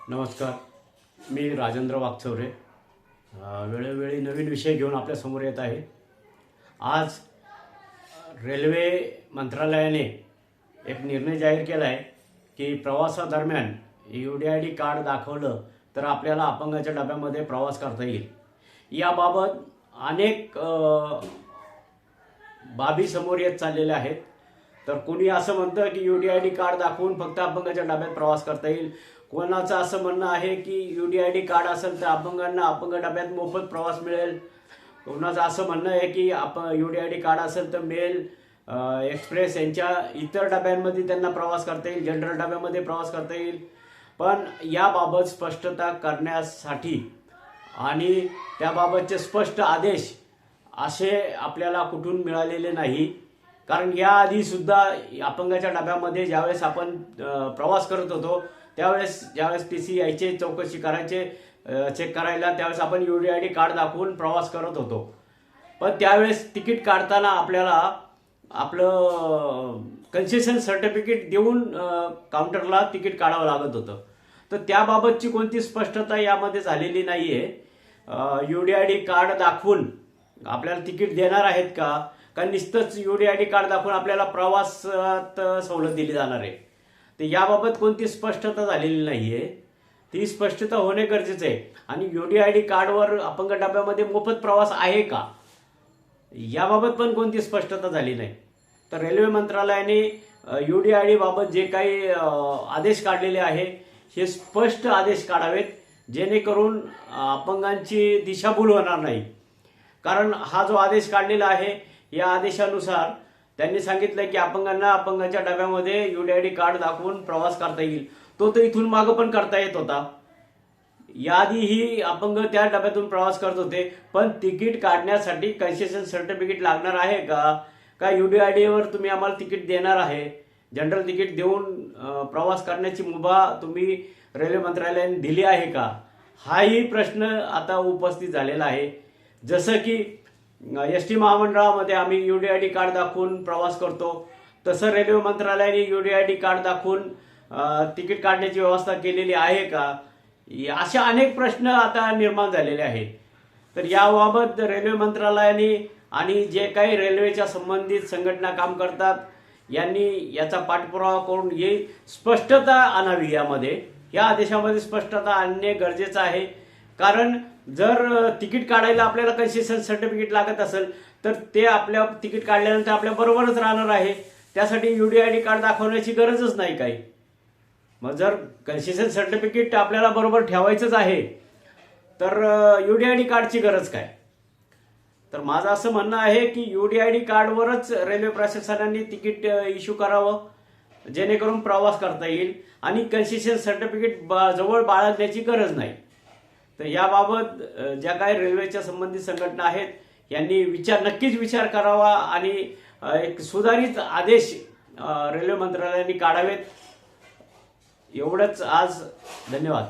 नमस्कार, मी राजेंद्र वागचौरे वेळोवेळी नवीन विषय घेऊन आपल्यासमोर येत आहे। आज रेल्वे मंत्रालयाने एक निर्णय जाहीर केला आहे की प्रवासादरम्यान UDID कार्ड दाखवलं तर आपल्याला अपंगाच्या डब्यामध्ये प्रवास करता येईल। याबाबत अनेक बाबी समोर येत चाललेल्या आहेत। तर कोणी असं म्हणतं की UDID कार्ड दाखवून फक्त अपंगाच्या डब्यात प्रवास करता येईल। कोणाचं असं म्हणणं आहे की UDID कार्ड असेल तर अपंगांना अपंग डब्यात मोफत प्रवास मिळेल। कोणाचं असं म्हणणं आहे की UDID कार्ड असेल तर मेल, एक्सप्रेस यांच्या इतर डब्यांमध्ये त्यांना प्रवास करता येईल, जनरल डब्यामध्ये प्रवास करता येईल। पण याबाबत स्पष्टता करण्यासाठी आणि त्याबाबतचे स्पष्ट आदेश असे आपल्याला कुठून मिळालेले नाही। कारण याआधी सुद्धा अपंगाच्या डब्यामध्ये ज्यावेळेस आपण प्रवास करत होतो त्यावेळेस ज्यावेळेस TC यायचे, चौकशी करायचे, चेक करायला, त्यावेळेस आपण UDID कार्ड दाखवून प्रवास करत होतो। पण त्यावेळेस तिकीट काढताना आपल्याला आपलं कन्सेशन सर्टिफिकेट देऊन काउंटरला तिकीट काढावं लागत होतं। तर त्याबाबतची कोणती स्पष्टता यामध्ये झालेली नाहीये। UDID कार्ड दाखवून आपल्याला तिकीट देणार आहेत का नुसतंच UDID कार्ड दाखवून आपल्याला प्रवासात सवलत दिली जाणार आहे? तर याबाबत कोणती स्पष्टता झालेली नाहीये। ती स्पष्टता होणे गरजेचे आहे। आणि UDID कार्डवर अपंग डब्यामध्ये मोफत प्रवास आहे का याबाबत पण कोणती स्पष्टता झाली नाही। तर रेल्वे मंत्रालयाने UDID बाबत जे काही आदेश काढलेले आहे हे स्पष्ट आदेश काढावेत, जेणेकरून अपंगांची दिशाभूल होणार नाही। कारण हा जो आदेश काढलेला आहे या आदेशानुसार त्यांनी सांगितलं की अपंगांना अपंगाच्या डब्यामध्ये UDID कार्ड दाखवून प्रवास करता येईल। तो तर इथून मागं पण करता येत होता। याआधीही अपंग त्या डब्यातून प्रवास करत होते। पण तिकीट काढण्यासाठी कन्सेशन सर्टिफिकेट लागणार आहे का UDID वर तुम्ही आम्हाला तिकीट देणार आहे? जनरल तिकीट देऊन प्रवास करण्याची मुभा तुम्ही रेल्वे मंत्रालयाने दिली आहे का? हाही प्रश्न आता उपस्थित झालेला आहे। जसं की ST महामंडळामध्ये आम्ही UDID कार्ड दाखवून प्रवास करतो, तसं रेल्वे मंत्रालयाने UDID कार्ड दाखवून तिकीट काढण्याची व्यवस्था केलेली आहे का? अशा अनेक प्रश्न आता निर्माण झालेले आहेत। तर याबाबत रेल्वे मंत्रालयाने आणि जे काही रेल्वेच्या संबंधित संघटना काम करतात यांनी याचा पाठपुरावा करून ही स्पष्टता आणावी। या आदेशामध्ये स्पष्टता आणणे गरजेचं आहे। कारण जर तिकीट काढायला आपल्याला कन्सेशन सर्टिफिकेट लागत असेल तर ते आपल्या तिकीट काढल्यानंतर आपल्या बरोबरच राहणार आहे। त्यासाठी UDID कार्ड दाखवण्याची गरजच नाही काही। मग जर कन्सेशन सर्टिफिकेट आपल्याला बरोबर ठेवायचंच आहे तर UDID कार्डची गरज काय? तर माझं असं म्हणणं आहे की UDID कार्डवरच रेल्वे प्रशासनाने तिकीट इश्यू करावं, जेणेकरून प्रवास करता येईल आणि कन्सेशन सर्टिफिकेट जवळ बाळगण्याची गरज नाही। तर याबाबत ज्या काही रेल्वेच्या संबंधित संघटना आहेत यांनी नक्कीच विचार करावा आणि एक सुधारित आदेश रेल्वे मंत्रालयाने काढावेत। एवढंच आज। धन्यवाद।